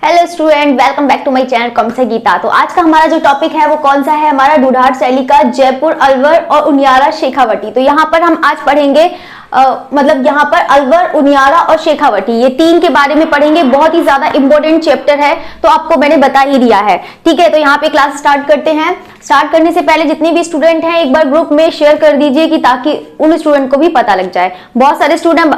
Hello student, welcome back to my channel कम से गीता। तो आज का हमारा जो टॉपिक है वो कौन सा है? हमारा ढूढ़ार शैली का जयपुर, अलवर और उनियारा शेखावटी। तो यहाँ पर हम आज पढ़ेंगे मतलब यहाँ पर अलवर, उनियारा और शेखावटी, ये तीन के बारे में पढ़ेंगे। बहुत ही ज्यादा इंपॉर्टेंट चैप्टर है, तो आपको मैंने बता ही दिया है। ठीक है, तो यहाँ पे क्लास स्टार्ट करते हैं। स्टार्ट करने से पहले जितने भी स्टूडेंट हैं एक बार ग्रुप में शेयर कर दीजिए कि ताकि उन स्टूडेंट को भी पता लग जाए। बहुत सारे स्टूडेंट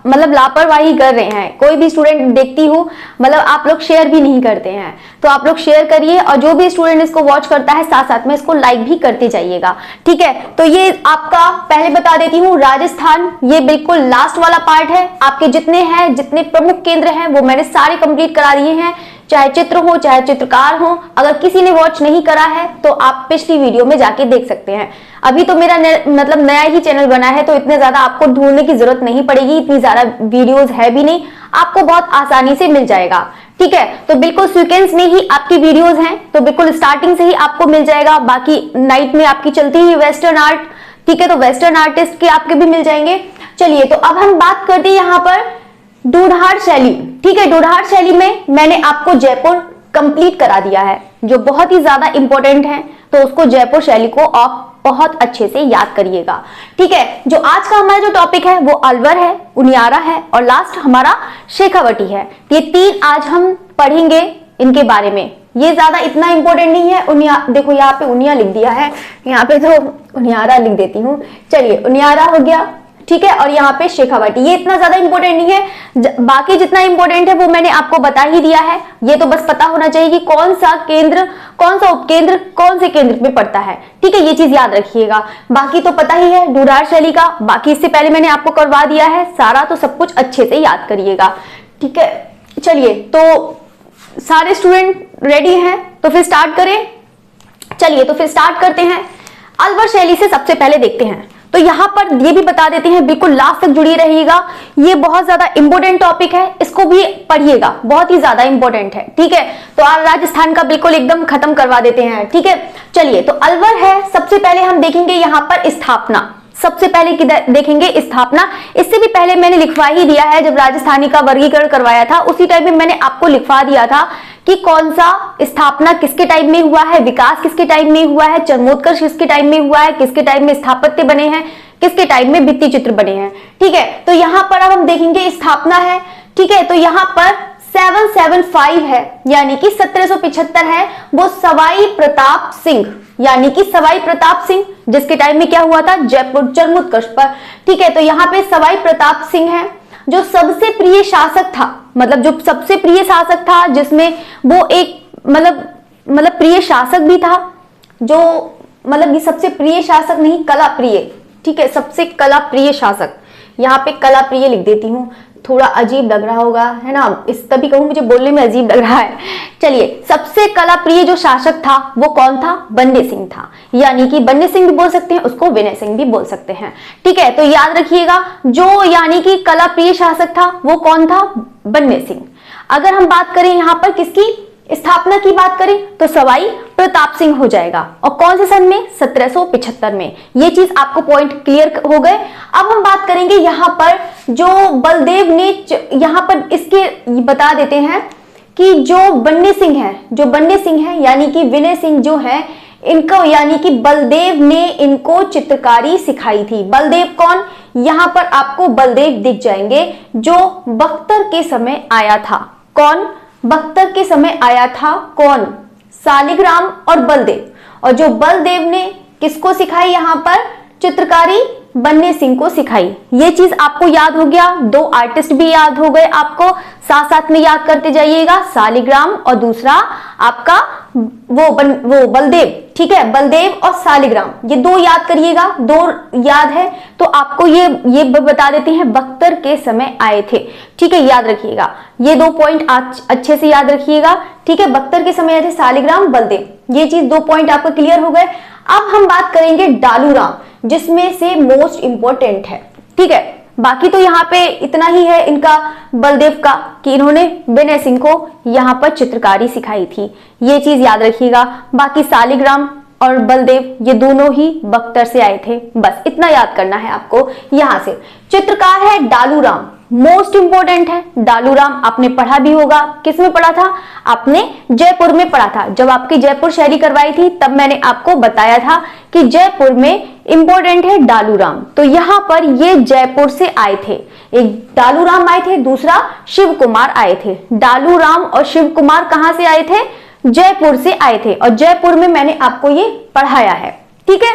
मतलब लापरवाही कर रहे हैं। कोई भी स्टूडेंट देखती हूँ मतलब आप लोग शेयर भी नहीं करते हैं, तो आप लोग शेयर करिए और जो भी स्टूडेंट इसको वॉच करता है साथ साथ में इसको लाइक भी करते जाइएगा। ठीक है, तो ये आपका पहले बता देती हूँ राजस्थान, ये बिल्कुल लास्ट वाला पार्ट है। आपके जितने हैं, जितने प्रमुख केंद्र हैं वो मैंने सारे कंप्लीट करा दिए हैं, चाहे चित्र हो चाहे चित्रकार हो। अगर किसी ने वॉच नहीं करा है तो आप पिछली वीडियो में जाके देख सकते हैं। अभी तो मेरा मतलब नया ही चैनल बना है, तो इतने ज्यादा आपको ढूंढने की जरूरत नहीं पड़ेगी, इतनी ज्यादा वीडियोस है भी नहीं, आपको बहुत आसानी से मिल जाएगा। ठीक है, तो बिल्कुल सीक्वेंस में ही आपकी वीडियोस हैं, तो बिल्कुल स्टार्टिंग से ही आपको मिल जाएगा। बाकी नाइट में आपकी चलती ही वेस्टर्न आर्ट, ठीक है, तो वेस्टर्न आर्टिस्ट के आपके भी मिल जाएंगे। चलिए, तो अब हम बात करते हैं यहाँ पर ढूढ़ार शैली। ठीक है, ढूढ़ार शैली में मैंने आपको जयपुर कंप्लीट करा दिया है, जो बहुत ही ज्यादा इंपॉर्टेंट है, तो उसको जयपुर शैली को आप बहुत अच्छे से याद करिएगा। ठीक है, जो आज का हमारा जो टॉपिक है वो अलवर है, उनियारा है और लास्ट हमारा शेखावटी है। ये तीन आज हम पढ़ेंगे इनके बारे में। ये ज्यादा इतना इंपॉर्टेंट नहीं है। देखो यहाँ पे उनिया लिख दिया है, यहाँ पे तो उनियारा लिख देती हूँ। चलिए, उनियारा हो गया, ठीक है, और यहाँ पे शेखावटी, ये इतना ज्यादा इंपॉर्टेंट नहीं है। बाकी जितना इंपॉर्टेंट है वो मैंने आपको बता ही दिया है। ये तो बस पता होना चाहिए कि कौन सा केंद्र, कौन सा उपकेंद्र कौन से केंद्र में पड़ता है। ठीक है, ये चीज याद रखिएगा। बाकी तो पता ही है ढूढ़ार शैली का, बाकी इससे पहले मैंने आपको करवा दिया है सारा, तो सब कुछ अच्छे से याद करिएगा। ठीक है, चलिए, तो सारे स्टूडेंट रेडी हैं तो फिर स्टार्ट करें। चलिए, तो फिर स्टार्ट करते हैं। अलवर शैली से सबसे पहले देखते हैं। तो यहाँ पर ये भी बता देते हैं, बिल्कुल लास्ट तक जुड़ी रहिएगा, ये बहुत ज्यादा इंपॉर्टेंट टॉपिक है, इसको भी पढ़िएगा, बहुत ही ज्यादा इंपॉर्टेंट है। ठीक है, तो आज राजस्थान का बिल्कुल एकदम खत्म करवा देते हैं। ठीक है, चलिए, तो अलवर है। सबसे पहले हम देखेंगे यहाँ पर स्थापना, सबसे पहले देखेंगे स्थापना। इससे भी पहले मैंने लिखवा ही दिया है, जब राजस्थानी का वर्गीकरण करवाया था उसी टाइम में मैंने आपको लिखवा दिया था कि कौन सा स्थापना किसके टाइम में हुआ है, विकास किसके टाइम में हुआ है, चरमोत्कर्ष किसके टाइम में हुआ है, किसके टाइम में स्थापत्य बने हैं, किसके टाइम में भित्ति चित्र बने हैं। ठीक है, तो यहाँ पर अब हम देखेंगे स्थापना है। ठीक है, तो यहाँ पर 775 है, यानी कि 1775 है, वो सवाई प्रताप सिंह, यानी कि सवाई प्रताप सिंह, जिसके टाइम में क्या हुआ था, जयपुर चरमोत्कर्ष पर। ठीक है, तो यहाँ पे सवाई प्रताप सिंह है, जो सबसे प्रिय शासक था, मतलब जो सबसे प्रिय शासक था, जिसमें वो एक मतलब प्रिय शासक भी था, जो मतलब ये सबसे प्रिय शासक नहीं, कला प्रिय। ठीक है, सबसे कला प्रिय शासक, यहाँ पे कला प्रिय लिख देती हूँ, थोड़ा अजीब लग रहा होगा, है ना, इस तभी कहूँ मुझे बोलने में अजीब लग रहा है। चलिए, सबसे कला प्रिय जो शासक था वो कौन था? बन्ने सिंह था, यानी कि बन्ने सिंह भी बोल सकते हैं उसको, विनय सिंह भी बोल सकते हैं। ठीक है, तो याद रखिएगा, जो यानी कि कला प्रिय शासक था वो कौन था? बन्ने सिंह। अगर हम बात करें यहाँ पर किसकी स्थापना की बात करें तो सवाई प्रताप सिंह हो जाएगा, और कौन से सन में? 1775 में। ये चीज आपको पॉइंट क्लियर हो गए। अब हम बात करेंगे यहाँ पर जो बलदेव ने, यहाँ पर इसके बता देते हैं कि जो बन्ने सिंह है यानी कि विनय सिंह जो है, इनको यानी कि बलदेव ने इनको चित्रकारी सिखाई थी। बलदेव कौन? यहाँ पर आपको बलदेव दिख जाएंगे, जो बख्तर के समय आया था। कौन? बख्तर के समय आया था। कौन? सालिग्राम और बलदेव। और जो बलदेव ने किसको सिखाई यहाँ पर चित्रकारी? बन्ने सिंह को सिखाई। ये चीज आपको याद हो गया, दो आर्टिस्ट भी याद हो गए आपको, साथ साथ में याद करते जाइएगा, सालिग्राम और दूसरा आपका वो बलदेव। ठीक है, बलदेव और सालिग्राम, ये दो याद करिएगा, दो याद है तो आपको ये बता देते हैं बख्तर के समय आए थे। ठीक है, याद रखिएगा, ये दो पॉइंट अच्छे से याद रखिएगा। ठीक है, बख्तर के समय आए थे सालिग्राम, बलदेव, ये चीज दो पॉइंट आपको क्लियर हो गए। अब हम बात करेंगे डालूराम, जिसमें से मोस्ट इंपॉर्टेंट है। ठीक है, बाकी तो यहाँ पे इतना ही है इनका, बलदेव का, कि इन्होंने विनय सिंह को यहाँ पर चित्रकारी सिखाई थी, ये चीज याद रखिएगा। बाकी सालिग्राम और बलदेव ये दोनों ही बख्तर से आए थे, बस इतना याद करना है आपको। यहाँ से चित्रकार है डालूराम, मोस्ट इंपोर्टेंट है। डालूराम आपने पढ़ा भी होगा, किस में पढ़ा था? आपने जयपुर में पढ़ा था। जब आपकी जयपुर शैली करवाई थी तब मैंने आपको बताया था कि जयपुर में इंपॉर्टेंट है डालूराम। तो यहां पर ये जयपुर से आए थे, एक डालूराम आए थे, दूसरा शिव कुमार आए थे। डालूराम और शिव कुमार कहां से आए थे? जयपुर से आए थे, और जयपुर में मैंने आपको ये पढ़ाया है। ठीक है,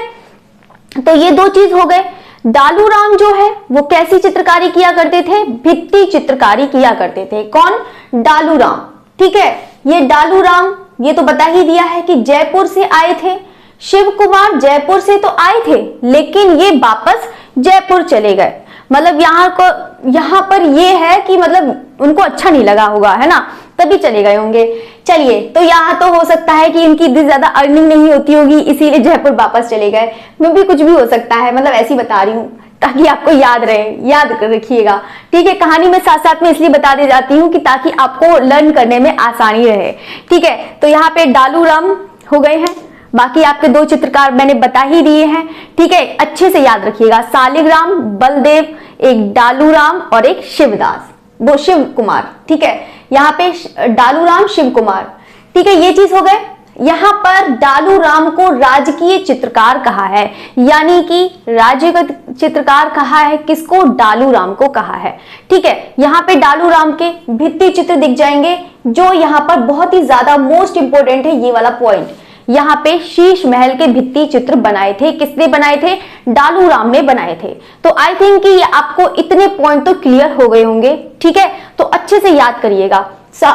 तो ये दो चीज हो गए। डालूराम जो है वो कैसी चित्रकारी किया करते थे? भित्ति चित्रकारी किया करते थे। कौन? डालूराम। ठीक है, ये डालूराम ये तो बता ही दिया है कि जयपुर से आए थे। शिव कुमार जयपुर से तो आए थे लेकिन ये वापस जयपुर चले गए। मतलब यहाँ पर ये है कि मतलब उनको अच्छा नहीं लगा होगा, है ना, तभी चले गए होंगे। चलिए, तो यहाँ तो हो सकता है कि इनकी इतनी ज्यादा अर्निंग नहीं होती होगी इसीलिए जयपुर वापस चले गए। मैं भी कुछ भी हो सकता है, मतलब ऐसी बता रही हूँ ताकि आपको याद रहे, याद कर रखिएगा। ठीक है, कहानी में साथ साथ में इसलिए बता दे जाती हूँ कि ताकि आपको लर्न करने में आसानी रहे। ठीक है, तो यहाँ पे डालूराम हो गए हैं, बाकी आपके दो चित्रकार मैंने बता ही दिए हैं। ठीक है, अच्छे से याद रखिएगा, शालिग्राम, बलदेव, एक डालूराम और एक शिवदास, वो शिव कुमार। ठीक है, यहाँ पे डालूराम, शिव कुमार। ठीक है, ये चीज हो गए। यहाँ पर डालूराम को राजकीय चित्रकार कहा है, यानी कि राज्य का चित्रकार कहा है। किसको? डालूराम को कहा है। ठीक है, यहाँ पे डालूराम के भित्ति चित्र दिख जाएंगे, जो यहाँ पर बहुत ही ज्यादा मोस्ट इंपोर्टेंट है ये वाला पॉइंट। यहाँ पे शीश महल के भित्ति चित्र बनाए थे। किसने बनाए थे? डालूराम ने बनाए थे। तो आई थिंक कि आपको इतने पॉइंट तो क्लियर हो गए होंगे। ठीक है, तो अच्छे से याद करिएगा,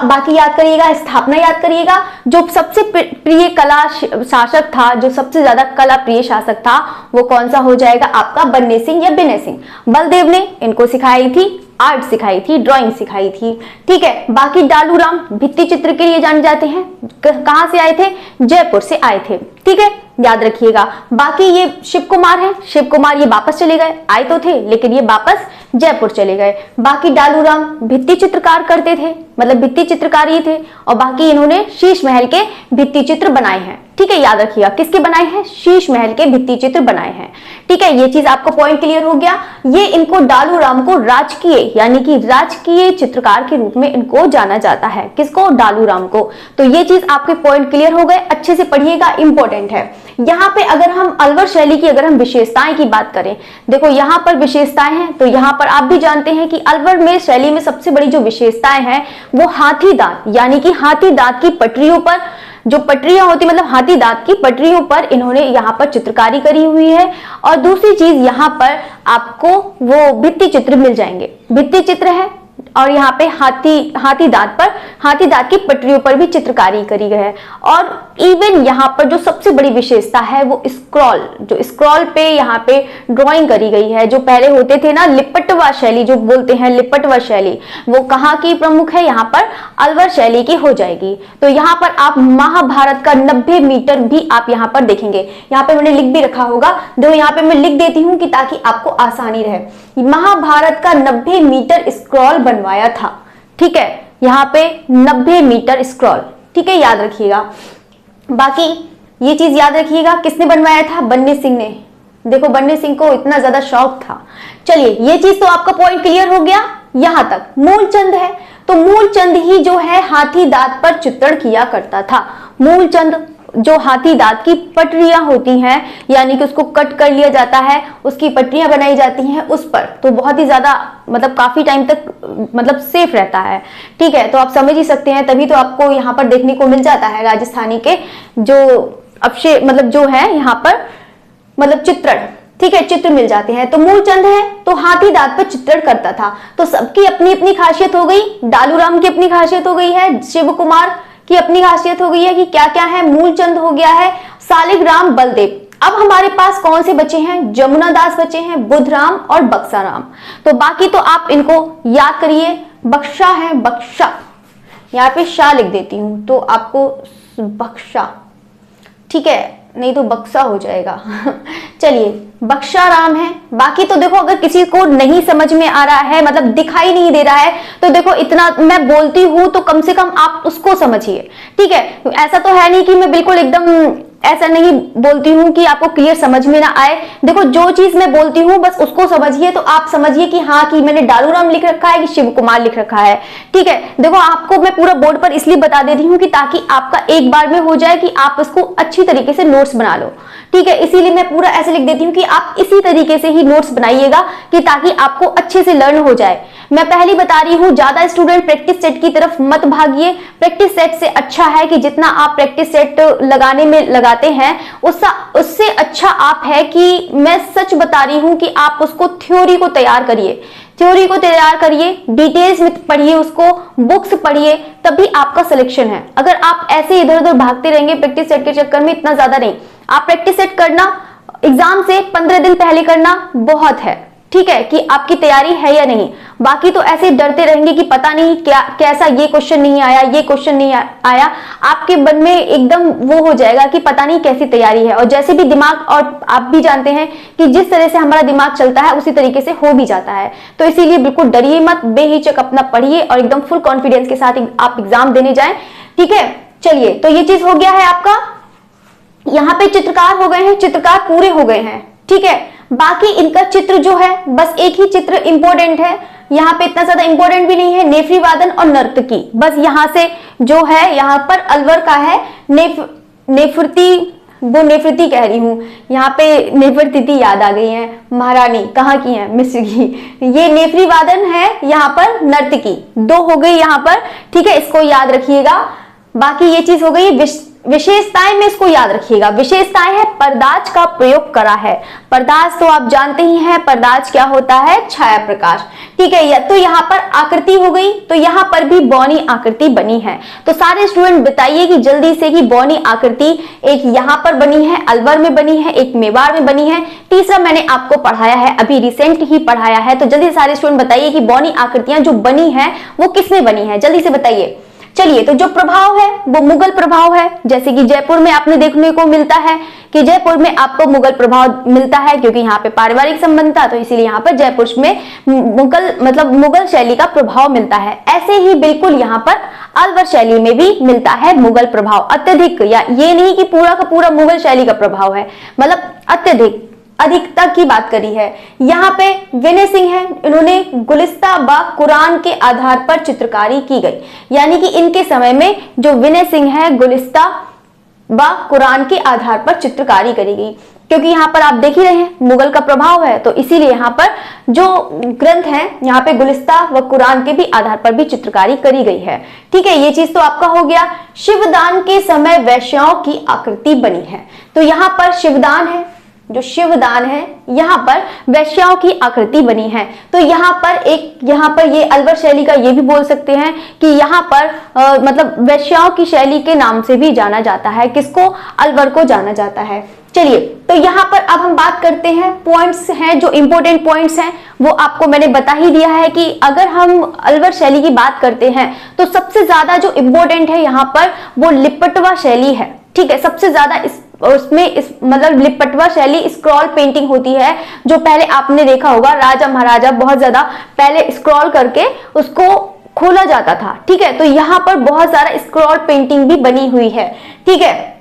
बाकी याद करिएगा, स्थापना याद करिएगा। जो सबसे प्रिय कला शासक था, जो सबसे ज्यादा कला प्रिय शासक था, वो कौन सा हो जाएगा आपका? बन्ने सिंह या बिनय सिंह। बलदेव ने इनको सिखाई थी, आर्ट सिखाई थी, ड्राइंग सिखाई थी। ठीक है, बाकी डालूराम भित्ति चित्र के लिए जाने जाते हैं। कहां से आए थे? जयपुर से आए थे। ठीक है, याद रखिएगा। बाकी ये शिव कुमार है, शिव कुमार ये वापस चले गए, आए तो थे लेकिन ये वापस जयपुर चले गए। बाकी डालूराम भित्ति चित्रकार करते थे, मतलब भित्ति चित्रकारी थे, और बाकी इन्होंने शीश महल के भित्ति चित्र बनाए हैं। ठीक है, याद रखिएगा, किसके बनाए हैं? शीश महल के भित्ति चित्र बनाए हैं। ठीक है, ये चीज आपको पॉइंट क्लियर हो गया। ये इनको डालूराम को राजकीय यानी कि राजकीय चित्रकार के रूप में इनको जाना जाता है। किसको? डालूराम को। तो ये चीज आपके पॉइंट क्लियर हो गए, अच्छे से पढ़िएगा, इंपॉर्टेंट है। यहाँ पे अगर हम अलवर शैली की अगर हम विशेषताएं की बात करें, देखो यहाँ पर विशेषताएं हैं, तो यहाँ पर आप भी जानते हैं कि अलवर में शैली में सबसे बड़ी जो विशेषताएं हैं वो हाथी दांत, यानी कि हाथी दांत की पटरियों पर जो पटरियां होती, मतलब हाथी दांत की पटरियों पर इन्होंने यहाँ पर चित्रकारी करी हुई है। और दूसरी चीज, यहाँ पर आपको वो भित्ति चित्र मिल जाएंगे, भित्ति चित्र है, और यहाँ पे हाथी दांत की पटरियों पर भी चित्रकारी करी गई है। और इवन यहाँ पर जो सबसे बड़ी विशेषता है वो स्क्रॉल पे यहाँ पे ड्राइंग करी गई है। जो पहले होते थे ना लिपटवा शैली, जो बोलते हैं लिपटवा शैली, वो कहाँ की प्रमुख है? यहाँ पर अलवर शैली की हो जाएगी। तो यहाँ पर आप महाभारत का 90 मीटर भी आप यहाँ पर देखेंगे। यहाँ पे मैंने लिख भी रखा होगा, देखो यहाँ पे मैं लिख देती हूँ कि ताकि आपको आसानी रहे। महाभारत का 90 मीटर स्क्रॉल बनवाया था। ठीक है, यहाँ पे 90 मीटर स्क्रॉल। ठीक है, याद रखिएगा। बाकी ये चीज याद रखिएगा, किसने बनवाया था? बन्ने सिंह ने। देखो बन्ने सिंह को इतना ज्यादा शौक था। चलिए, ये चीज तो आपका पॉइंट क्लियर हो गया। यहां तक मूलचंद है, तो मूलचंद ही जो है हाथी दांत पर चित्रण किया करता था। मूलचंद जो हाथी दांत की पटरियां होती हैं, यानी कि उसको कट कर लिया जाता है, उसकी पटरियां बनाई जाती हैं उस पर, तो बहुत ही ज्यादा मतलब काफी टाइम तक मतलब सेफ रहता है। ठीक है, तो आप समझ ही सकते हैं, तभी तो आपको यहाँ पर देखने को मिल जाता है राजस्थानी के जो अवशेष मतलब जो है यहाँ पर मतलब चित्रण। ठीक है, चित्र मिल जाते हैं। तो मूलचंद है तो हाथी दांत पर चित्रण करता था। तो सबकी अपनी अपनी खासियत हो गई। डालूराम की अपनी खासियत हो गई है, शिव कुमार की अपनी खासियत हो गई है कि क्या क्या है, मूलचंद हो गया है, शालिग्राम, बलदेव। अब हमारे पास कौन से बचे हैं? जमुना दास बचे हैं, बुधराम और बक्साराम। तो बाकी तो आप इनको याद करिए। बक्शा है, बक्शा, यहाँ पे शाह लिख देती हूं तो आपको बक्शा, ठीक है, नहीं तो बक्सा हो जाएगा। चलिए, बक्साराम है। बाकी तो देखो अगर किसी को नहीं समझ में आ रहा है, मतलब दिखाई नहीं दे रहा है, तो देखो इतना मैं बोलती हूं तो कम से कम आप उसको समझिए। ठीक है, ऐसा तो है नहीं कि मैं बिल्कुल एकदम ऐसा नहीं बोलती हूँ कि आपको क्लियर समझ में ना आए। देखो जो चीज मैं बोलती हूँ बस उसको समझिए, तो आप समझिए कि हाँ कि मैंने डालूराम लिख रखा है कि शिव कुमार लिख रखा है। ठीक है, देखो आपको मैं पूरा बोर्ड पर इसलिए बता देती हूँ कि ताकि आपका एक बार में हो जाए कि आप इसको अच्छी तरीके से नोट्स बना लो। ठीक है, इसीलिए मैं पूरा ऐसे लिख देती हूँ कि आप इसी तरीके से ही नोट्स बनाइएगा कि ताकि आपको अच्छे से लर्न हो जाए। मैं पहले बता रही हूँ, ज्यादा स्टूडेंट प्रैक्टिस सेट की तरफ मत भागिए। प्रैक्टिस सेट से अच्छा है कि जितना आप प्रैक्टिस सेट लगाने में लगाते हैं उससे अच्छा आप है कि मैं सच बता रही हूँ कि आप उसको थ्योरी को तैयार करिए, थ्योरी को तैयार करिए, डिटेल्स में पढ़िए, उसको बुक्स पढ़िए, तभी आपका सिलेक्शन है। अगर आप ऐसे इधर उधर भागते रहेंगे प्रैक्टिस सेट के चक्कर में, इतना ज्यादा नहीं। आप प्रैक्टिस सेट करना एग्जाम से 15 दिन पहले करना बहुत है। ठीक है, कि आपकी तैयारी है या नहीं। बाकी तो ऐसे डरते रहेंगे कि पता नहीं क्या कैसा ये क्वेश्चन नहीं आया, ये क्वेश्चन नहीं आया, आपके मन में एकदम वो हो जाएगा कि पता नहीं कैसी तैयारी है। और जैसे भी दिमाग, और आप भी जानते हैं कि जिस तरह से हमारा दिमाग चलता है उसी तरीके से हो भी जाता है। तो इसीलिए बिल्कुल डरिए मत, बेहिचक अपना पढ़िए और एकदम फुल कॉन्फिडेंस के साथ आप एग्जाम देने जाए। ठीक है, चलिए, तो ये चीज हो गया है आपका। यहाँ पे चित्रकार हो गए हैं, चित्रकार पूरे हो गए हैं। ठीक है, बाकी इनका चित्र जो है बस एक ही चित्र इंपॉर्टेंट है, यहाँ पे इतना ज्यादा इंपॉर्टेंट भी नहीं है। नेफ्री वादन और नर्तकी, बस यहाँ से जो है, यहाँ पर अलवर का है नेफृति, वो नेफृति कह रही हूँ, यहाँ पे नेफरतिथि याद आ गई है, महारानी कहाँ की है, मिस्र की। ये नेफ्री वादन है, यहाँ पर नर्तकी, दो हो गई यहाँ पर। ठीक है, इसको याद रखिएगा। बाकी ये चीज हो गई विशेषताएं में, इसको याद रखिएगा। विशेषताएं है पर्दाज का प्रयोग करा है। पर्दाज तो आप जानते ही हैं, पर्दाज क्या होता है, छाया प्रकाश। ठीक है, तो यहाँ पर आकृति हो गई, तो यहाँ पर भी बौनी आकृति बनी है। तो सारे स्टूडेंट बताइए कि जल्दी से कि बौनी आकृति एक यहाँ पर बनी है, अलवर में बनी है, एक मेवाड़ में बनी है, तीसरा मैंने आपको पढ़ाया है, अभी रिसेंट ही पढ़ाया है। तो जल्दी से सारे स्टूडेंट बताइए कि बौनी आकृतियां जो बनी है वो किसमें बनी है, जल्दी से बताइए। चलिए, तो जो प्रभाव है वो मुगल प्रभाव है। जैसे कि जयपुर में आपने देखने को मिलता है कि जयपुर में आपको मुगल प्रभाव मिलता है, क्योंकि यहाँ पे पारिवारिक संबंध था, तो इसीलिए यहाँ पर जयपुर में मुगल शैली का प्रभाव मिलता है। ऐसे ही बिल्कुल यहाँ पर अलवर शैली में भी मिलता है मुगल प्रभाव, अत्यधिक, या ये नहीं कि पूरा का पूरा मुगल शैली का प्रभाव है, मतलब अत्यधिक, अधिकता की बात करी है। यहाँ पे विनय सिंह है, इन्होंने गुलिस्ता व कुरान के आधार पर चित्रकारी की गई, यानी कि इनके समय में जो विनय सिंह है, गुलिस्ता व कुरान के आधार पर चित्रकारी करी गई। क्योंकि यहाँ पर आप देख ही रहे हैं मुगल का प्रभाव है, तो इसीलिए यहाँ पर जो ग्रंथ है यहाँ पे गुलिस्ता व कुरान के भी आधार पर भी चित्रकारी करी गई है। ठीक है, ये चीज तो आपका हो गया। शिवदान के समय वैश्याओं की आकृति बनी है, तो यहाँ पर शिवदान है, जो शिवदान है यहाँ पर वैश्याओं की आकृति बनी है। तो यहाँ पर ये अलवर शैली का ये भी बोल सकते हैं कि यहाँ पर मतलब वैश्याओं की शैली के नाम से भी जाना जाता है, किसको, अलवर को जाना जाता है। चलिए, तो यहाँ पर अब हम बात करते हैं, पॉइंट्स हैं जो इंपॉर्टेंट पॉइंट्स हैं वो आपको मैंने बता ही दिया है कि अगर हम अलवर शैली की बात करते हैं तो सबसे ज्यादा जो इंपॉर्टेंट है यहाँ पर वो लिपटवा शैली है। ठीक है, सबसे ज्यादा मतलब लिपटवा शैली स्क्रॉल पेंटिंग होती है, जो पहले आपने देखा होगा राजा महाराजा बहुत ज्यादा पहले स्क्रॉल करके उसको खोला जाता था। ठीक है, तो यहाँ पर बहुत सारा स्क्रॉल पेंटिंग भी बनी हुई है। ठीक है,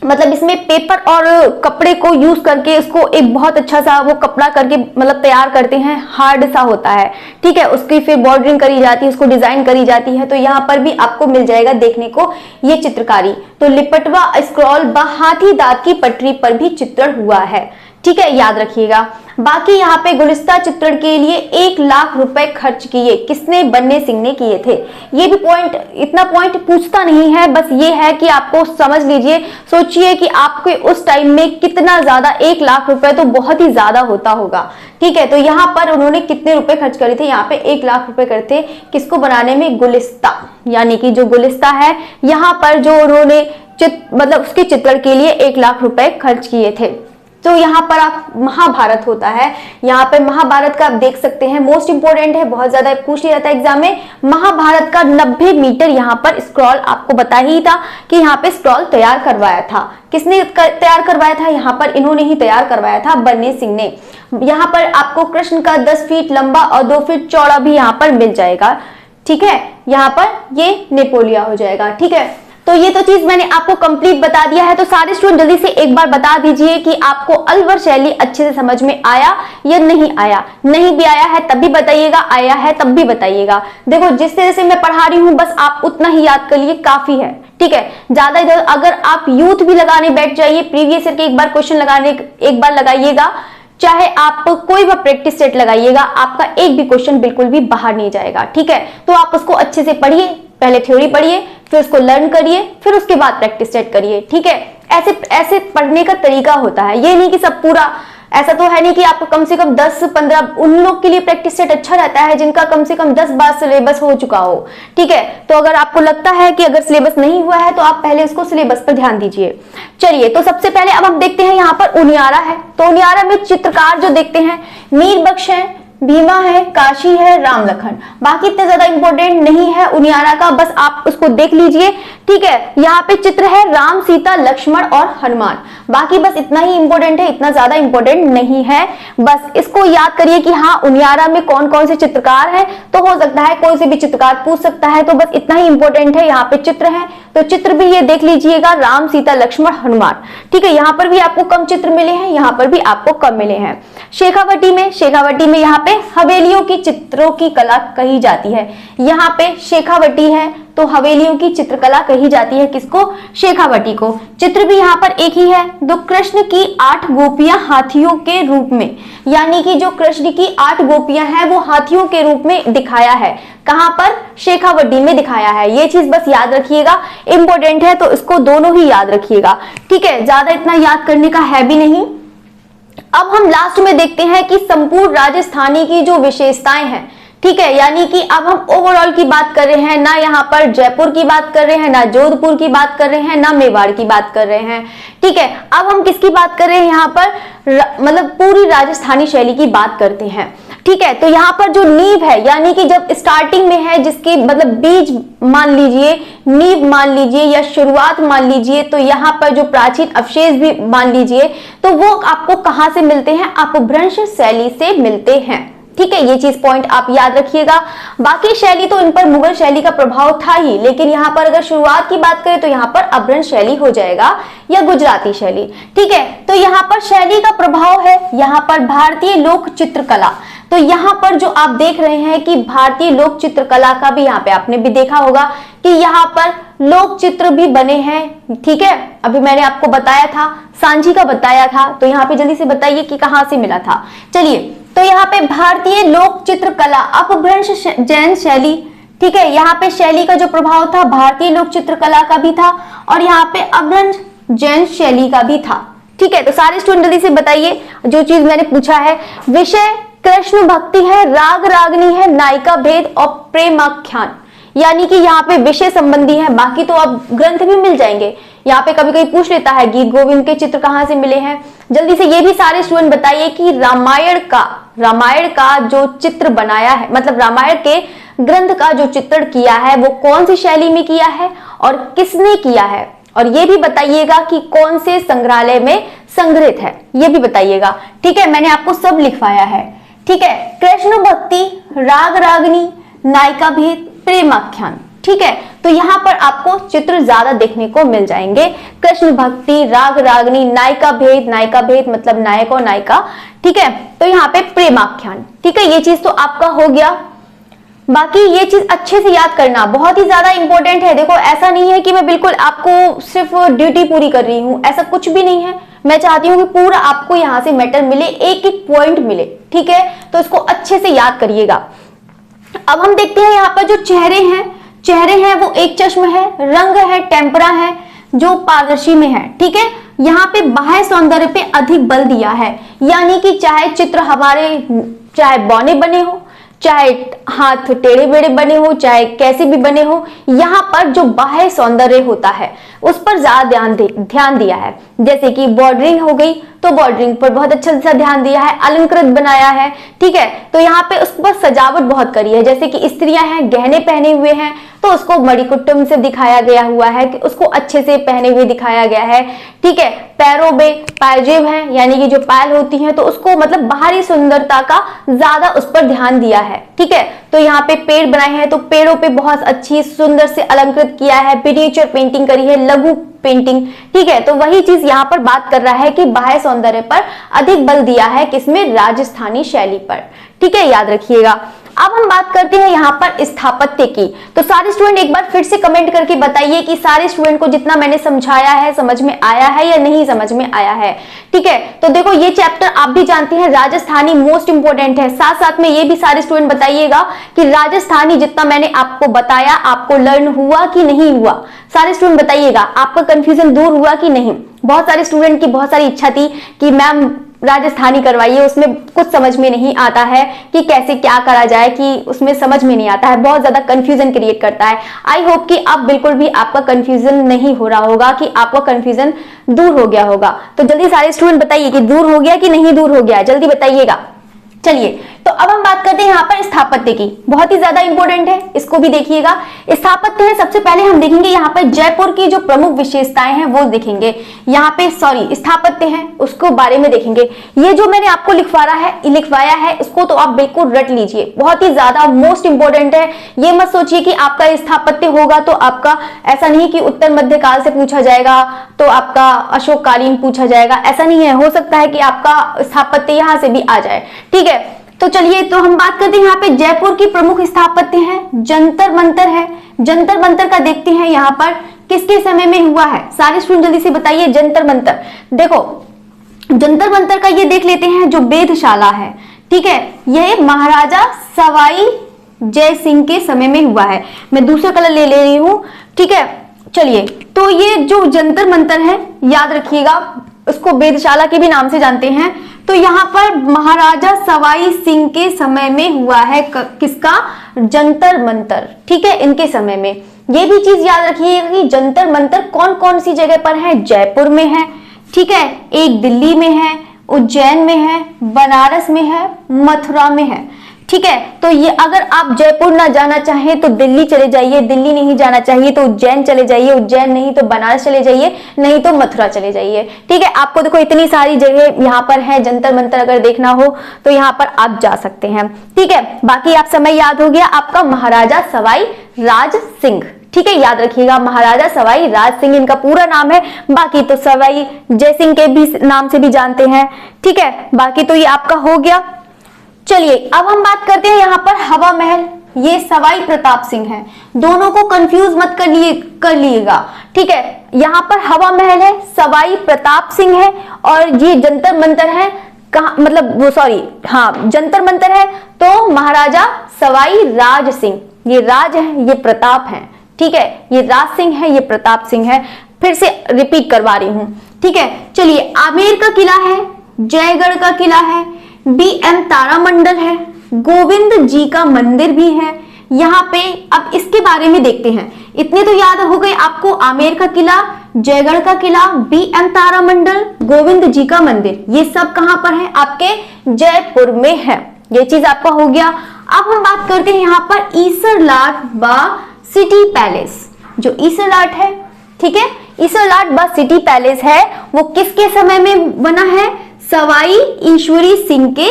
मतलब इसमें पेपर और कपड़े को यूज करके इसको एक बहुत अच्छा सा वो कपड़ा करके मतलब तैयार करते हैं, हार्ड सा होता है। ठीक है, उसकी फिर बॉर्डरिंग करी जाती है, उसको डिजाइन करी जाती है। तो यहाँ पर भी आपको मिल जाएगा देखने को ये चित्रकारी। तो लिपटवा स्क्रॉल व हाथी दांत की पटरी पर भी चित्रण हुआ है। ठीक है, याद रखिएगा। बाकी यहाँ पे गुलिस्ता चित्रण के लिए 1 लाख रुपए खर्च किए, किसने, बन्ने सिंह ने किए थे। ये भी पॉइंट, इतना पॉइंट पूछता नहीं है, बस ये है कि आपको समझ लीजिए, सोचिए कि आपके उस टाइम में कितना ज्यादा, 1 लाख रुपए तो बहुत ही ज्यादा होता होगा। ठीक है, तो यहाँ पर उन्होंने कितने रुपए खर्च करे थे, यहाँ पे 1 लाख रुपए करे थे, किसको बनाने में, गुलिस्ता, यानी कि जो गुलिस्ता है यहाँ पर जो उन्होंने मतलब उसके चित्रण के लिए 1 लाख रुपए खर्च किए थे। तो यहाँ पर आप महाभारत होता है, यहाँ पे महाभारत का आप देख सकते हैं, मोस्ट इंपोर्टेंट है, बहुत ज्यादा पूछ लिया जाता है एग्जाम में। महाभारत का 90 मीटर यहाँ पर स्क्रॉल आपको बता ही था कि यहाँ पे स्क्रॉल तैयार करवाया था, किसने तैयार करवाया था, यहाँ पर इन्होंने ही तैयार करवाया था, बन्ने सिंह ने। यहाँ पर आपको कृष्ण का 10 फीट लंबा और 2 फीट चौड़ा भी यहाँ पर मिल जाएगा। ठीक है, यहाँ पर ये नेपोलिया हो जाएगा। ठीक है, तो ये तो चीज मैंने आपको कंप्लीट बता दिया है। तो सारे स्टूडेंट जल्दी से एक बार बता दीजिए कि आपको अलवर शैली अच्छे से समझ में आया या नहीं आया। नहीं भी आया है तब भी बताइएगा, आया है तब भी बताइएगा। देखो जिस तरह से मैं पढ़ा रही हूँ बस आप उतना ही याद कर लिए, काफी है, ठीक है। ज्यादा इधर अगर आप यूथ भी लगाने बैठ जाइए, प्रीवियस ईयर के एक बार क्वेश्चन लगाने एक बार लगाइएगा, चाहे आप कोई भी प्रैक्टिस सेट लगाइएगा, आपका एक भी क्वेश्चन बिल्कुल भी बाहर नहीं जाएगा, ठीक है। तो आप उसको अच्छे से पढ़िए, पहले थ्योरी पढ़िए, फिर उसको लर्न करिए, फिर उसके बाद प्रैक्टिस सेट करिए, ठीक है। ऐसे ऐसे पढ़ने का तरीका होता है, ये नहीं कि सब पूरा, ऐसा तो है नहीं कि आपको कम से कम 10-15, उन लोग के लिए प्रैक्टिस सेट अच्छा रहता है जिनका कम से कम 10 बार सिलेबस हो चुका हो, ठीक है। तो अगर आपको लगता है कि अगर सिलेबस नहीं हुआ है तो आप पहले उसको सिलेबस पर ध्यान दीजिए। चलिए, तो सबसे पहले अब हम देखते हैं यहाँ पर उनियारा है। तो उनियारा में चित्रकार जो देखते हैं मीर बख्श है, भीमा है, काशी है, राम लखन। बाकी इतना ज्यादा इंपॉर्टेंट नहीं है उनियारा का, बस आप उसको देख लीजिए, ठीक है। यहाँ पे चित्र है राम, सीता, लक्ष्मण और हनुमान। बाकी बस इतना ही इंपॉर्टेंट है, इतना ज्यादा इंपॉर्टेंट नहीं है। बस इसको याद करिए कि हाँ उनियारा में कौन कौन से चित्रकार हैं। तो हो सकता है कोई से भी चित्रकार पूछ सकता है, तो बस इतना ही इंपॉर्टेंट है। यहाँ पे चित्र है तो चित्र भी ये देख लीजिएगा, राम, सीता, लक्ष्मण, हनुमान, ठीक है। यहाँ पर भी आपको कम चित्र मिले हैं, यहाँ पर भी आपको कम मिले हैं। शेखावटी में यहाँ पे हवेलियों की चित्रों की कला कही जाती है। यहाँ पे शेखावटी है तो हवेलियों की चित्रकला कही जाती है किसको? शेखावटी को। चित्र भी यहाँ पर एक ही है। तो कृष्ण की 8 गोपियां हाथियों के रूप में, यानी कि जो कृष्ण की 8 गोपियां हैं वो हाथियों के रूप में दिखाया है। कहां पर? शेखावटी में दिखाया है। ये चीज बस याद रखिएगा, इंपॉर्टेंट है तो इसको दोनों ही याद रखिएगा, ठीक है। ज्यादा इतना याद करने का है भी नहीं। अब हम लास्ट में देखते हैं कि संपूर्ण राजस्थानी की जो विशेषताएं हैं, ठीक है, यानी कि अब हम ओवरऑल की बात कर रहे हैं, ना यहाँ पर जयपुर की बात कर रहे हैं, ना जोधपुर की बात कर रहे हैं, ना मेवाड़ की बात कर रहे हैं, ठीक है। अब हम किसकी बात कर रहे हैं यहाँ पर? मतलब पूरी राजस्थानी शैली की बात करते हैं, ठीक है। तो यहाँ पर जो नींव है, यानी कि जब स्टार्टिंग में है, जिसकी मतलब बीज मान लीजिए, नींव मान लीजिए या शुरुआत मान लीजिए, तो यहाँ पर जो प्राचीन अवशेष भी मान लीजिए, तो वो आपको कहाँ से मिलते हैं? अपभ्रंश शैली से मिलते हैं, ठीक है। ये चीज पॉइंट आप याद रखिएगा। बाकी शैली तो इन पर मुगल शैली का प्रभाव था ही, लेकिन यहाँ पर अगर शुरुआत की बात करें तो यहाँ पर अपभ्रंश शैली हो जाएगा या गुजराती शैली, ठीक है। तो यहाँ पर शैली का प्रभाव है यहाँ पर भारतीय लोक चित्रकला। तो यहाँ पर जो आप देख रहे हैं कि भारतीय लोक चित्रकला का भी यहाँ पे आपने भी देखा होगा कि यहाँ पर लोक चित्र भी बने हैं, ठीक है। अभी मैंने आपको बताया था, सांझी का बताया था, तो यहाँ पे जल्दी से बताइए कि कहाँ से मिला था। चलिए, तो यहाँ पे भारतीय लोक चित्रकला अपभ्रंश जैन शैली, ठीक है। यहाँ पे शैली का जो प्रभाव था भारतीय लोक चित्रकला का भी था और यहाँ पे अपभ्रंश जैन शैली का भी था, ठीक है। तो सारे स्टूडेंट जल्दी से बताइए जो चीज मैंने पूछा है। विषय कृष्ण भक्ति है, राग रागनी है, नायिका भेद और प्रेमाख्यान, यानी कि यहाँ पे विषय संबंधी है। बाकी तो अब ग्रंथ भी मिल जाएंगे। यहाँ पे कभी कभी पूछ लेता है गीत गोविंद के चित्र कहाँ से मिले हैं। जल्दी से ये भी सारे स्टूडेंट बताइए कि रामायण का जो चित्र बनाया है, मतलब रामायण के ग्रंथ का जो चित्रण किया है वो कौन सी शैली में किया है और किसने किया है। और ये भी बताइएगा कि कौन से संग्रहालय में संग्रहित है, ये भी बताइएगा, ठीक है। मैंने आपको सब लिखवाया है, ठीक है। कृष्ण भक्ति, राग रागनी, नायिका भेद, प्रेमाख्यान, ठीक है। तो यहाँ पर आपको चित्र ज्यादा देखने को मिल जाएंगे। कृष्ण भक्ति, राग रागनी, नायिका भेद मतलब नायक और नायिका, ठीक है। तो यहाँ पे प्रेमाख्यान, ठीक है। ये चीज तो आपका हो गया। बाकी ये चीज अच्छे से याद करना बहुत ही ज्यादा इंपॉर्टेंट है। देखो ऐसा नहीं है कि मैं बिल्कुल आपको सिर्फ ड्यूटी पूरी कर रही हूँ, ऐसा कुछ भी नहीं है। मैं चाहती हूँ कि पूरा आपको यहाँ से मैटर मिले, एक एक पॉइंट मिले, ठीक है। तो इसको अच्छे से याद करिएगा। अब हम देखते हैं यहाँ पर जो चेहरे हैं वो एक चश्म है, रंग है, टेम्परा है, जो पारदर्शी में है, ठीक है। यहाँ पे बाह्य सौंदर्य पे अधिक बल दिया है, यानी कि चाहे चित्र हमारे चाहे बौने बने हो, चाहे हाथ टेढ़े बेढ़े बने हो, चाहे कैसे भी बने हो, यहाँ पर जो बाह्य सौंदर्य होता है उस पर ज्यादा ध्यान दिया है। जैसे कि बॉर्डरिंग हो गई, तो बॉर्डरिंग पर बहुत अच्छा सा ध्यान दिया है, अलंकृत बनाया है। ठीक है, तो यहाँ पे उस पर सजावट बहुत करी है, जैसे कि स्त्रियां हैं गहने पहने हुए हैं तो उसको मणिकुट्टम से दिखाया गया हुआ है कि उसको अच्छे से पहने हुए दिखाया गया है। ठीक है, पैरों में पायजेब है यानी कि जो पायल होती है तो उसको मतलब बाहरी सुंदरता का ज्यादा उस पर ध्यान दिया है। ठीक है, तो यहाँ पे पेड़ बनाए हैं तो पेड़ों पे बहुत अच्छी सुंदर से अलंकृत किया है, मिनिएचर पेंटिंग करी है, लघु पेंटिंग। ठीक है, तो वही चीज यहाँ पर बात कर रहा है कि बाह्य सौंदर्य पर अधिक बल दिया है, किसमें, राजस्थानी शैली पर। ठीक है, याद रखिएगा। अब हम बात करते हैं यहाँ पर स्थापत्य की। तो सारे स्टूडेंट एक बार फिर से कमेंट करके बताइए कि सारे स्टूडेंट को जितना मैंने समझाया है समझ में आया है या नहीं समझ में आया है। ठीक है, तो देखो ये चैप्टर आप भी जानते हैं राजस्थानी मोस्ट इंपोर्टेंट है, साथ साथ में ये भी सारे स्टूडेंट बताइएगा कि राजस्थानी जितना मैंने आपको बताया आपको लर्न हुआ कि नहीं हुआ। सारे स्टूडेंट बताइएगा, आपका कंफ्यूजन दूर हुआ कि नहीं। बहुत सारे स्टूडेंट की बहुत सारी इच्छा थी कि मैम राजस्थानी करवाइए, उसमें कुछ समझ में नहीं आता है कि कैसे क्या करा जाए, कि उसमें समझ में नहीं आता है, बहुत ज्यादा कंफ्यूजन क्रिएट करता है। आई होप कि अब बिल्कुल भी आपका कंफ्यूजन नहीं हो रहा होगा, कि आपका कंफ्यूजन दूर हो गया होगा। तो जल्दी सारे स्टूडेंट बताइए कि दूर हो गया कि नहीं दूर हो गया, जल्दी बताइएगा। चलिए, तो अब हम बात करते हैं यहाँ पर स्थापत्य की, बहुत ही ज्यादा इंपॉर्टेंट है, इसको भी देखिएगा। स्थापत्य है, सबसे पहले हम देखेंगे यहाँ पर जयपुर की जो प्रमुख विशेषताएं हैं वो देखेंगे। यहाँ पे स्थापत्य है उसको बारे में देखेंगे। ये जो मैंने आपको लिखवाया है इसको तो आप बिल्कुल रट लीजिए, बहुत ही ज्यादा मोस्ट इंपॉर्टेंट है। ये मत सोचिए कि आपका स्थापत्य होगा तो आपका, ऐसा नहीं कि उत्तर मध्यकाल से पूछा जाएगा तो आपका अशोक कालीन पूछा जाएगा, ऐसा नहीं है। हो सकता है कि आपका स्थापत्य यहाँ से भी आ जाए। ठीक है, तो चलिए, तो हम बात करते हैं यहाँ पे जयपुर की प्रमुख स्थापत्य है, जंतर मंतर है। जंतर मंतर का देखते हैं यहाँ पर किसके समय में हुआ है। सारे स्टूडेंट जल्दी से बताइए जंतर मंतर। देखो जंतर मंतर का ये देख लेते हैं जो वेधशाला है। ठीक है, यह महाराजा सवाई जय सिंह के समय में हुआ है। मैं दूसरा कलर ले रही हूँ। ठीक है, चलिए, तो ये जो जंतर मंतर है याद रखिएगा, उसको वेधशाला के भी नाम से जानते हैं। तो यहाँ पर महाराजा सवाई सिंह के समय में हुआ है किसका, जंतर मंतर। ठीक है, इनके समय में। ये भी चीज याद रखिएगा कि जंतर मंतर कौन कौन सी जगह पर है। जयपुर में है, ठीक है, एक दिल्ली में है, उज्जैन में है, बनारस में है, मथुरा में है। ठीक है, तो ये अगर आप जयपुर ना जाना चाहें तो दिल्ली चले जाइए, दिल्ली नहीं जाना चाहिए तो उज्जैन चले जाइए, उज्जैन नहीं तो बनारस चले जाइए, नहीं तो मथुरा चले जाइए। ठीक है, आपको देखो इतनी सारी जगह यहाँ पर है, जंतर मंतर अगर देखना हो तो यहाँ पर आप जा सकते हैं। ठीक है, बाकी आप समय याद हो गया आपका, महाराजा सवाई राज सिंह। ठीक है, याद रखिएगा महाराजा सवाई राज सिंह इनका पूरा नाम है, बाकी तो सवाई जय सिंह के भी नाम से भी जानते हैं। ठीक है, बाकी तो ये आपका हो गया। चलिए, अब हम बात करते हैं यहाँ पर हवा महल, ये सवाई प्रताप सिंह है। दोनों को कंफ्यूज मत कर लिएगा। ठीक है, यहाँ पर हवा महल है, सवाई प्रताप सिंह है, और ये जंतर मंतर है, कहा मतलब वो सॉरी हाँ जंतर मंतर है तो महाराजा सवाई राज सिंह। ये राज है, ये प्रताप है। ठीक है, ये राज सिंह है, ये प्रताप सिंह है। फिर से रिपीट करवा रही हूं। ठीक है, चलिए, आमेर का किला है, जयगढ़ का किला है, BM तारामंडल है, गोविंद जी का मंदिर भी है यहाँ पे। अब इसके बारे में देखते हैं। इतने तो याद हो गए आपको, आमेर का किला, जयगढ़ का किला, BM तारामंडल, गोविंद जी का मंदिर, ये सब कहां पर है, आपके जयपुर में है। ये चीज आपका हो गया। अब हम बात करते हैं यहाँ पर ईसरलाट बा सिटी पैलेस। जो ईसरलाट है, ठीक है, ईसरलाट बा सिटी पैलेस है, वो किसके समय में बना है, सवाई ईश्वरी सिंह के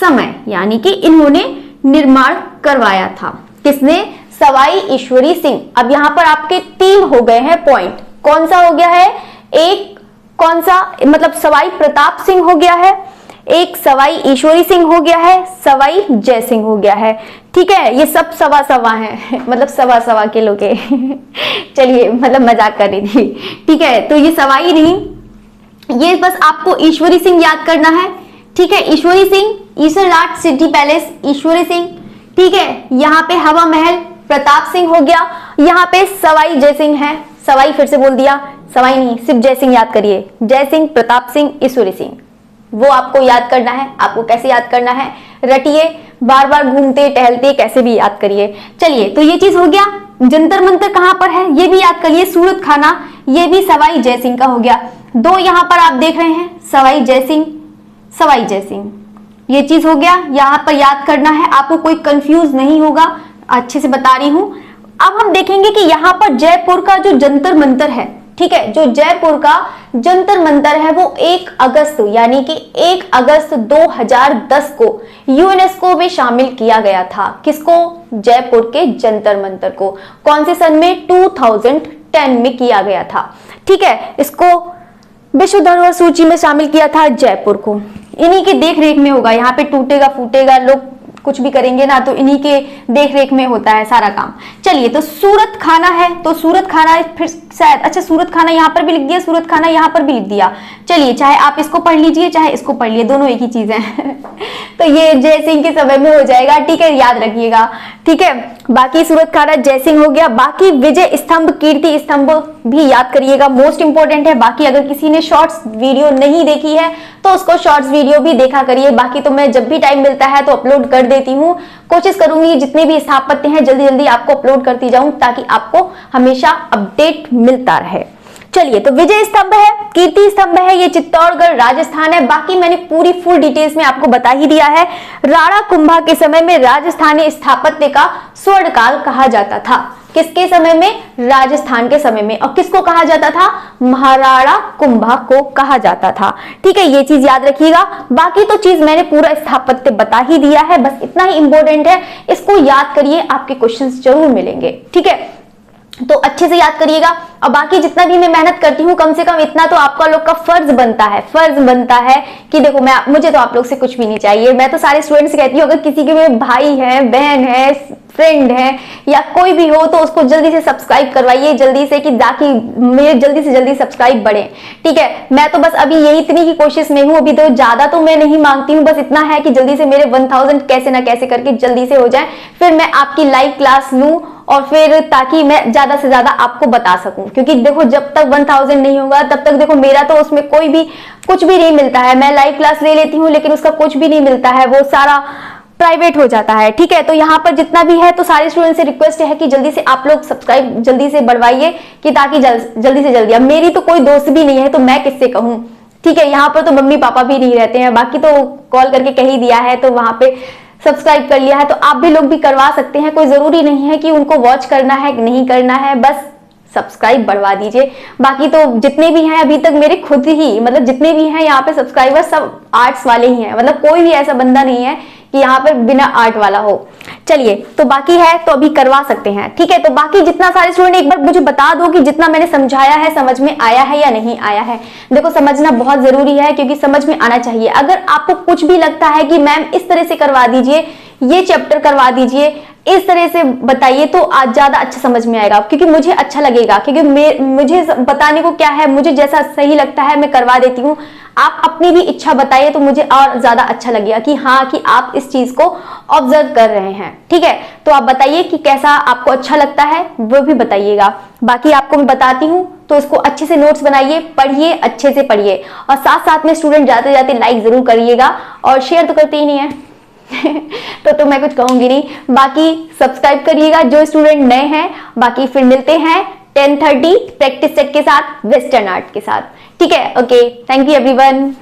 समय, यानी कि इन्होंने निर्माण करवाया था। किसने, सवाई ईश्वरी सिंह। अब यहाँ पर आपके 3 हो गए हैं पॉइंट। कौन सा हो गया है, एक कौन सा, मतलब सवाई प्रताप सिंह हो गया है, एक सवाई ईश्वरी सिंह हो गया है, सवाई जय सिंह हो गया है। ठीक है, ये सब सवा सवा है, मतलब सवा किलो के चलिए, मतलब मजाक कर रही थी। ठीक है, तो ये सवाई नहीं, ये बस आपको ईश्वरी सिंह याद करना है। ठीक है, ईश्वरी सिंह, ईसरलाट सिटी पैलेस ईश्वरी सिंह। ठीक है, यहाँ पे हवा महल प्रताप सिंह हो गया, यहाँ पे सवाई जय सिंह है, सवाई फिर से बोल दिया, सवाई नहीं, सिर्फ जय सिंह याद करिए, जय सिंह, प्रताप सिंह, ईश्वरी सिंह, वो आपको याद करना है। आपको कैसे याद करना है, रटिए, बार बार घूमते टहलते कैसे भी याद करिए। चलिए, तो ये चीज हो गया। जंतर मंतर कहां पर है ये भी याद करिए, सूरत खाना, ये भी सवाई जयसिंह का हो गया। दो यहाँ पर आप देख रहे हैं सवाई जयसिंह, सवाई जयसिंह, ये चीज हो गया। यहाँ पर याद करना है, आपको कोई कंफ्यूज नहीं होगा, अच्छे से बता रही हूं। अब हम देखेंगे कि यहाँ पर जयपुर का जो जंतर मंतर है, ठीक है, जो जयपुर का जंतर मंतर है वो 1 अगस्त यानी कि 1 अगस्त 2010 को यूनेस्को में शामिल किया गया था। किसको? जयपुर के जंतर मंतर को। कौन से सन में? 2010 में किया गया था। ठीक है, इसको विश्व धरोहर सूची में शामिल किया था जयपुर को। इन्हीं की देख रेख में होगा। यहाँ पे टूटेगा फूटेगा, लोग कुछ भी करेंगे ना तो इन्हीं के देख रेख में होता है सारा काम। चलिए, तो सूरत खाना है, तो सूरत खाना फिर शायद, अच्छा सूरत खाना यहाँ पर भी लिख दिया, सूरत खाना यहाँ पर भी लिख दिया। चलिए, चाहे आप इसको पढ़ लीजिए चाहे इसको पढ़ लीजिए, दोनों एक ही चीज है। तो ये जयसिंह के समय में हो जाएगा, ठीक है, याद रखिएगा। ठीक है, बाकी सूरत खाना जयसिंह हो गया। बाकी विजय स्तंभ, कीर्ति स्तंभ भी याद करिएगा, मोस्ट इंपोर्टेंट है। बाकी अगर किसी ने शॉर्ट्स वीडियो नहीं देखी है तो उसको शॉर्ट्स वीडियो भी देखा करिए। बाकी तो मैं जब भी टाइम मिलता है तो अपलोड कर देती हूँ। कोशिश करूंगी जितने भी स्थापत्य हैं जल्दी जल्दी आपको अपलोड करती जाऊं ताकि आपको हमेशा अपडेट मिलता रहे। चलिए, तो विजय स्तंभ है, कीर्ति स्तंभ है, ये चित्तौड़गढ़ राजस्थान है। बाकी मैंने पूरी फुल डिटेल्स में आपको बता ही दिया है। राणा कुंभा के समय में राजस्थानी स्थापत्य का स्वर्ण काल कहा जाता था। किसके समय में? राजस्थान के समय में। और किसको कहा जाता था? महाराणा कुंभा को कहा जाता था। ठीक है, ये चीज याद रखिएगा। बाकी तो चीज मैंने पूरा स्थापत्य बता ही दिया है, बस इतना ही इंपॉर्टेंट है, इसको याद करिए, आपके क्वेश्चंस जरूर मिलेंगे। ठीक है, तो अच्छे से याद करिएगा। और बाकी जितना भी मैं मेहनत करती हूँ कम से कम इतना तो आपका लोग का फर्ज बनता है कि देखो मुझे तो आप लोग से कुछ भी नहीं चाहिए। मैं तो सारे स्टूडेंट्स से कहती हूँ, अगर किसी के में भाई है, बहन है, फ्रेंड है या कोई भी हो तो उसको जल्दी से सब्सक्राइब करवाइए, जल्दी से, कि ताकि मेरे जल्दी से जल्दी सब्सक्राइब बढ़े। ठीक है, मैं तो बस अभी यही इतनी की कोशिश में हूँ, अभी तो ज्यादा तो मैं नहीं मांगती हूँ, बस इतना है कि जल्दी से मेरे 1000 कैसे ना कैसे करके जल्दी से हो जाए, फिर मैं आपकी लाइव क्लास लूं और फिर ताकि मैं ज्यादा से ज्यादा आपको बता सकूं। क्योंकि देखो जब तक 1000 नहीं होगा तब तक देखो मेरा तो उसमें कोई भी कुछ भी नहीं मिलता है। मैं लाइव क्लास ले लेती हूँ लेकिन उसका कुछ भी नहीं मिलता है, वो सारा प्राइवेट हो जाता है। ठीक है, तो यहाँ पर जितना भी है तो सारे स्टूडेंट से रिक्वेस्ट है कि जल्दी से आप लोग सब्सक्राइब जल्दी से बढ़वाइए, कि ताकि जल्दी से जल्दी। अब मेरी तो कोई दोस्त भी नहीं है तो मैं किससे कहूँ। ठीक है, यहाँ पर तो मम्मी पापा भी नहीं रहते हैं, बाकी तो कॉल करके कह ही दिया है तो वहां पे सब्सक्राइब कर लिया है, तो आप भी लोग भी करवा सकते हैं। कोई जरूरी नहीं है कि उनको वॉच करना है नहीं करना है, बस सब्सक्राइब बढ़वा दीजिए। बाकी तो जितने भी हैं अभी तक मेरे खुद ही, मतलब जितने भी हैं यहाँ पे सब्सक्राइबर सब आर्ट्स वाले ही हैं, मतलब कोई भी ऐसा बंदा नहीं है कि यहाँ पर बिना आर्ट वाला हो। चलिए, तो बाकी है तो अभी करवा सकते हैं। ठीक है, तो बाकी जितना सारे स्टूडेंट एक बार मुझे बता दो कि जितना मैंने समझाया है समझ में आया है या नहीं आया है। देखो समझना बहुत जरूरी है क्योंकि समझ में आना चाहिए। अगर आपको कुछ भी लगता है कि मैम इस तरह से करवा दीजिए, ये चैप्टर करवा दीजिए, इस तरह से बताइए, तो आज ज्यादा अच्छा समझ में आएगा, क्योंकि मुझे अच्छा लगेगा, क्योंकि मुझे बताने को क्या है, मुझे जैसा सही लगता है मैं करवा देती हूँ। आप अपनी भी इच्छा बताइए तो मुझे और ज्यादा अच्छा लगेगा कि हाँ, कि आप इस चीज को ऑब्जर्व कर रहे हैं। ठीक है, तो आप बताइए कि कैसा आपको अच्छा लगता है, वो भी बताइएगा। बाकी आपको मैं बताती हूँ तो उसको अच्छे से नोट्स बनाइए, पढ़िए, अच्छे से पढ़िए, और साथ साथ में स्टूडेंट जाते जाते लाइक जरूर करिएगा, और शेयर तो करते ही नहीं है। तो मैं कुछ कहूंगी नहीं। बाकी सब्सक्राइब करिएगा जो स्टूडेंट नए हैं। बाकी फिर मिलते हैं 10:30 प्रैक्टिस सेट के साथ, वेस्टर्न आर्ट के साथ। ठीक है, ओके, थैंक यू एवरीवन।